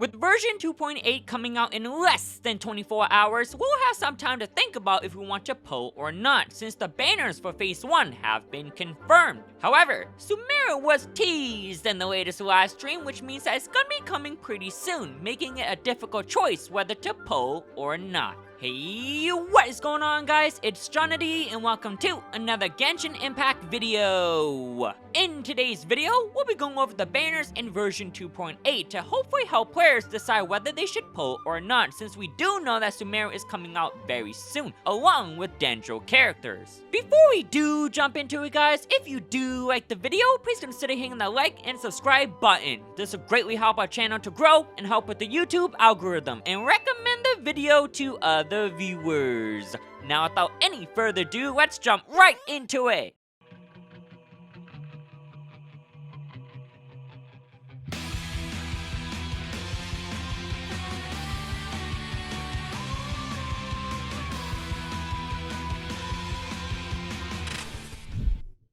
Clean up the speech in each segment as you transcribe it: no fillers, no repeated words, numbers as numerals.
With version 2.8 coming out in less than 24 hours, we'll have some time to think about if we want to pull or not, since the banners for Phase 1 have been confirmed. However, Sumeru was teased in the latest live stream, which means that it's gonna be coming pretty soon, making it a difficult choice whether to pull or not. Hey, what is going on, guys? It's Jonathan, and welcome to another Genshin Impact video. In today's video, we'll be going over the banners in version 2.8 to hopefully help players decide whether they should pull or not, since we do know that Sumeru is coming out very soon, along with Dendro characters. Before we do jump into it, guys, if you do like the video, please consider hitting the like and subscribe button. This will greatly help our channel to grow and help with the YouTube algorithm, and recommend the video to other viewers. Now, without any further ado, let's jump right into it.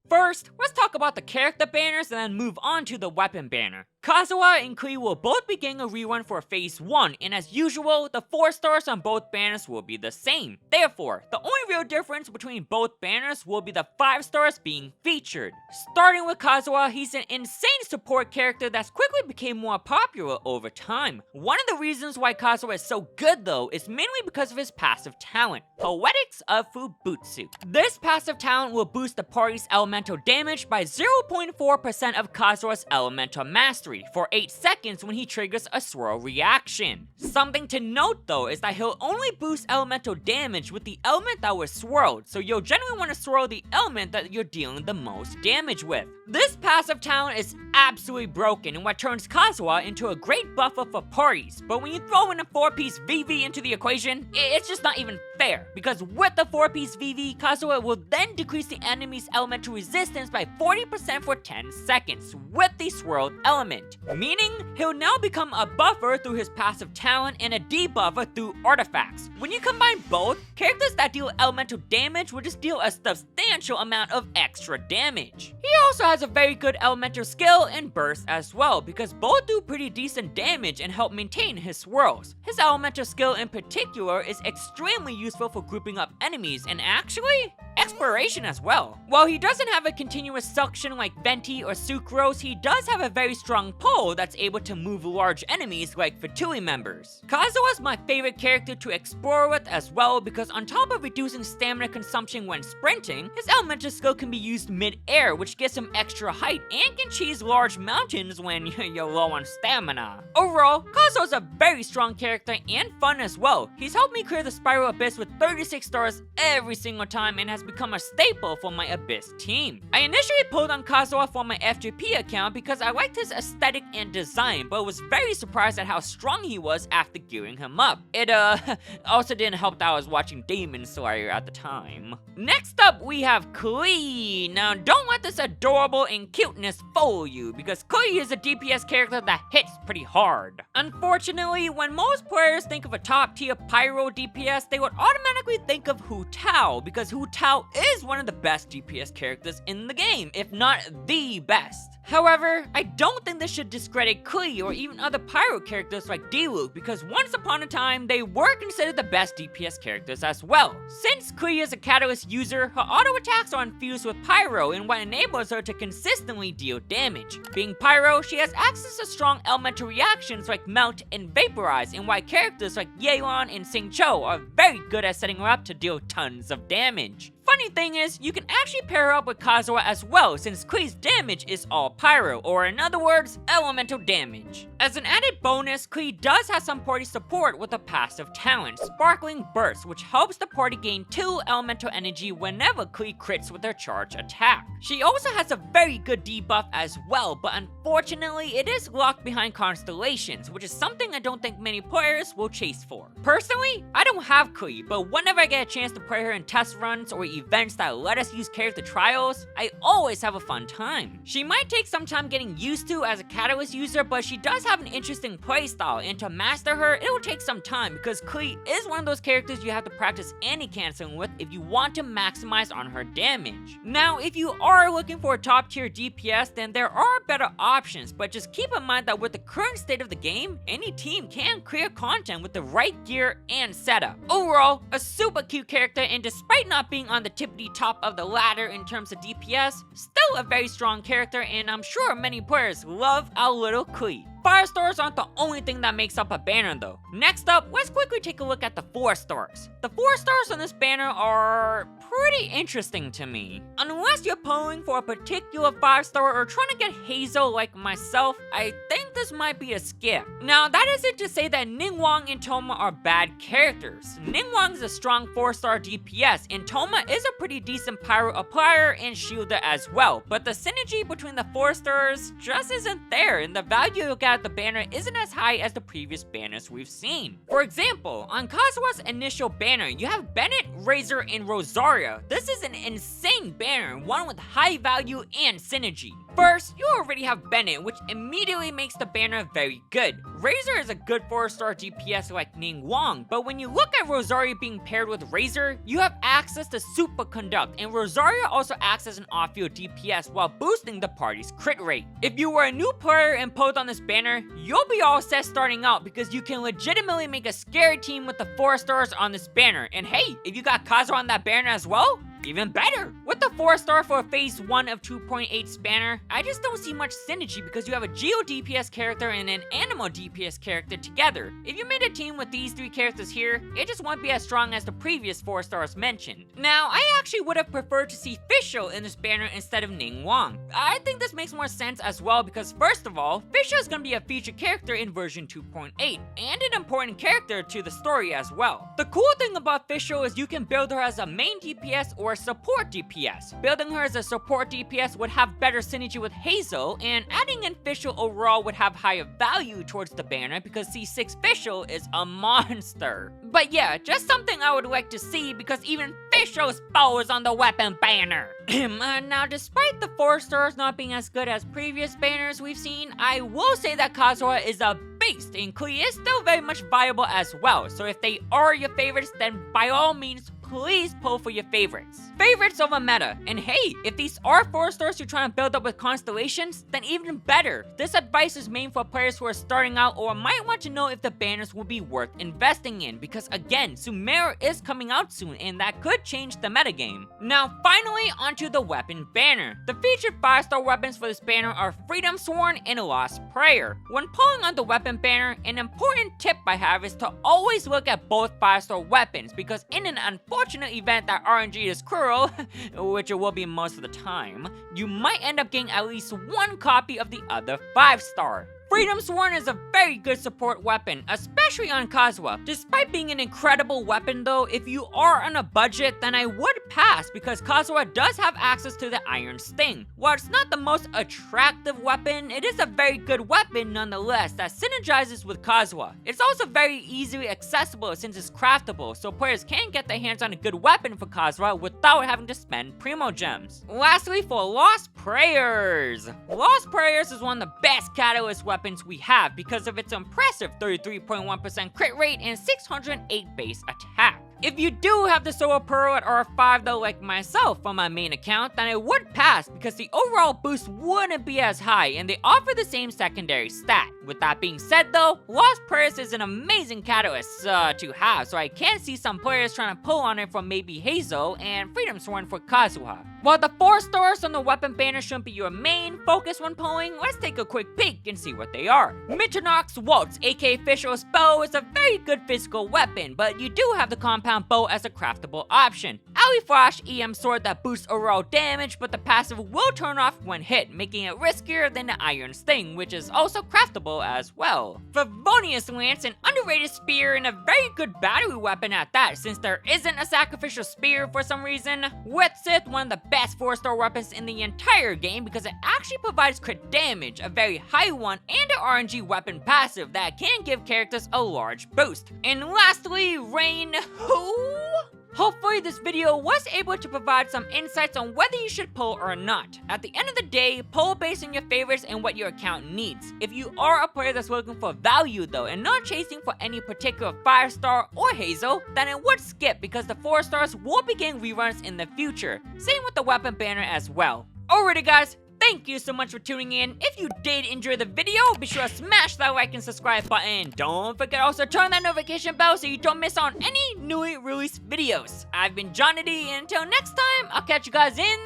First, let's talk about the character banners and then move on to the weapon banner. Kazuha and Kui will both be getting a rerun for Phase 1, and as usual, the 4 stars on both banners will be the same. Therefore, the only real difference between both banners will be the 5 stars being featured. Starting with Kazuha, he's an insane support character that's quickly became more popular over time. One of the reasons why Kazuha is so good though is mainly because of his passive talent, Poetics of Fubutsu. This passive talent will boost the party's elemental damage by 0.4% of Kazuha's elemental mastery for 8 seconds when he triggers a swirl reaction. Something to note though is that he'll only boost elemental damage with the element that was swirled, so you'll generally want to swirl the element that you're dealing the most damage with. This passive talent is absolutely broken and what turns Kazuha into a great buffer for parties, but when you throw in a 4-piece VV into the equation, it's just not even fair, because with the 4-piece VV, Kazuha will then decrease the enemy's elemental resistance by 40% for 10 seconds with the swirled element, meaning he'll now become a buffer through his passive talent and a debuffer through artifacts. When you combine both, characters that deal elemental damage will just deal a substantial amount of extra damage. He also has a very good elemental skill and burst as well, because both do pretty decent damage and help maintain his swirls. His elemental skill in particular is extremely useful for grouping up enemies and actually exploration as well. While he doesn't have a continuous suction like Venti or Sucrose, he does have a very strong pull that's able to move large enemies like Fatui members. Kazuha is my favorite character to explore with as well, because on top of reducing stamina consumption when sprinting, his elemental skill can be used mid-air, which gives him extra height and can cheese large mountains when you're low on stamina. Overall, Kazuha is a very strong character and fun as well. He's helped me clear the Spiral Abyss with 36 stars every single time and has become a staple for my Abyss team. I initially pulled on Kazuha for my FGP account because I liked his aesthetic and design, but was very surprised at how strong he was after gearing him up. It also didn't help that I was watching Demon Slayer at the time. Next up, we have Kui. Now, don't let this adorable and cuteness fool you, because Kui is a DPS character that hits pretty hard. Unfortunately, when most players think of a top tier pyro DPS, they would automatically think of Hu Tao, because Hu Tao is one of the best DPS characters in the game, if not the best. However, I don't think this should discredit Kui or even other pyro characters like Diluc, because once upon a time, they were considered the best DPS characters as well. Since Kui is a catalyst user, her auto attacks are infused with pyro and what enables her to consistently deal damage. Being pyro, she has access to strong elemental reactions like melt and vaporize, and why characters like Yelan and Sing Cho are very good at setting her up to deal tons of damage. Funny thing is, you can actually pair her up with Kazuha as well, since Kui's damage is all pyro, or in other words, elemental damage. As an added bonus, Kui does have some party support with a passive talent, Sparkling Burst, which helps the party gain 2 elemental energy whenever Kui crits with her charge attack. She also has a very good debuff as well, but unfortunately, it is locked behind constellations, which is something I don't think many players will chase for. Personally, I don't have Kui, but whenever I get a chance to play her in test runs or events that let us use character trials, I always have a fun time. She might take take some time getting used to as a Catalyst user, but she does have an interesting playstyle, and to master her, it will take some time because Klee is one of those characters you have to practice anti-canceling with if you want to maximize on her damage. Now, if you are looking for a top tier DPS, then there are better options, but just keep in mind that with the current state of the game, any team can clear content with the right gear and setup. Overall, a super cute character, and despite not being on the tippity top of the ladder in terms of DPS, still a very strong character, and I'm sure many players love our little Klee. 5-stars aren't the only thing that makes up a banner though. Next up, let's quickly take a look at the 4-stars. The 4-stars on this banner are pretty interesting to me. Unless you're pulling for a particular 5-star or trying to get Hazel like myself, I think this might be a skip. Now, that isn't to say that Ningguang and Thoma are bad characters. Ningguang is a strong 4-star DPS, and Thoma is a pretty decent pyro applier and shielder as well, but the synergy between the 4-stars just isn't there, and the value you get the banner isn't as high as the previous banners we've seen. For example, on Kazuha's initial banner, you have Bennett, Razor, and Rosaria. This is an insane banner, one with high value and synergy. First, you already have Bennett, which immediately makes the banner very good. Razor is a good 4-star DPS like Ningguang, but when you look at Rosaria being paired with Razor, you have access to Super Conduct, and Rosaria also acts as an off-field DPS while boosting the party's crit rate. If you were a new player and pulled on this banner, you'll be all set starting out because you can legitimately make a scary team with the 4-stars on this banner. And hey, if you got Kazuha on that banner as well, even better! With the 4-star for phase 1 of 2.8 Spanner, I just don't see much synergy because you have a Geo DPS character and an Animo DPS character together. If you made a team with these 3 characters here, it just won't be as strong as the previous 4-stars mentioned. Now, I actually would have preferred to see Fischl in this banner instead of Ningguang. I think this makes more sense as well because first of all, Fischl is going to be a featured character in version 2.8, and an important character to the story as well. The cool thing about Fischl is you can build her as a main DPS or support DPS. Building her as a support DPS would have better synergy with Hazel, and adding in Fischl overall would have higher value towards the banner because C6 Fischl is a monster. But yeah, just something I would like to see because even Fischl's bow is on the weapon banner. Now, despite the 4-stars not being as good as previous banners we've seen, I will say that Kazuha is a beast, and Klee is still very much viable as well. So if they are your favorites, then by all means, please pull for your favorites. Favorites over meta. And hey, if these are 4-stars you're trying to build up with constellations, then even better. This advice is made for players who are starting out or might want to know if the banners will be worth investing in, because again, Sumeru is coming out soon and that could change the metagame. Now finally, onto the weapon banner. The featured 5-star weapons for this banner are Freedom Sworn and Lost Prayer. When pulling on the weapon banner, an important tip I have is to always look at both 5-star weapons, because in an unfortunate event that RNG is cruel, which it will be most of the time, you might end up getting at least one copy of the other 5-star. Freedom Sworn is a very good support weapon, especially on Kazuha. Despite being an incredible weapon though, if you are on a budget, then I would pass because Kazuha does have access to the Iron Sting. While it's not the most attractive weapon, it is a very good weapon nonetheless that synergizes with Kazuha. It's also very easily accessible since it's craftable, so players can get their hands on a good weapon for Kazuha without having to spend Primo Gems. Lastly, for Lost Prayers. Lost Prayers is one of the best Catalyst weapons we have because of its impressive 33.1% crit rate and 608 base attack. If you do have the Solar Pearl at R5 though like myself on my main account, then I would pass because the overall boost wouldn't be as high and they offer the same secondary stat. With that being said though, Lost Prayers is an amazing catalyst to have, so I can see some players trying to pull on it from maybe Hazel and Freedom Sworn for Kazuha. While the 4-stars on the weapon banner shouldn't be your main focus when pulling, let's take a quick peek and see what they are. Mitternox Waltz, aka Fischl's bow, is a very good physical weapon, but you do have the compound bow as a craftable option. Alley Flash EM sword that boosts overall damage, but the passive will turn off when hit, making it riskier than the Iron Sting, which is also craftable as well. Favonius Lance, an underrated spear and a very good battery weapon at that, since there isn't a sacrificial spear for some reason. Wetsith, one of the best 4-star weapons in the entire game because it actually provides crit damage, a very high one, and an RNG weapon passive that can give characters a large boost. And lastly, Rain, who? Hopefully this video was able to provide some insights on whether you should pull or not. At the end of the day, pull based on your favorites and what your account needs. If you are a player that's looking for value though, and not chasing for any particular 5-star or Hazel, then it would skip because the 4 stars will begin reruns in the future. Same with the weapon banner as well. Alrighty guys, thank you so much for tuning in. If you did enjoy the video, be sure to smash that like and subscribe button. Don't forget to also turn that notification bell so you don't miss on any newly released videos. I've been Johnny D, and until next time, I'll catch you guys in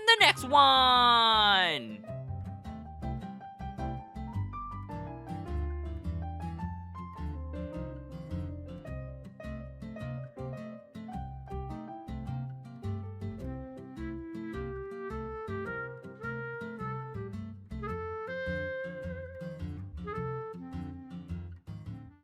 the next one.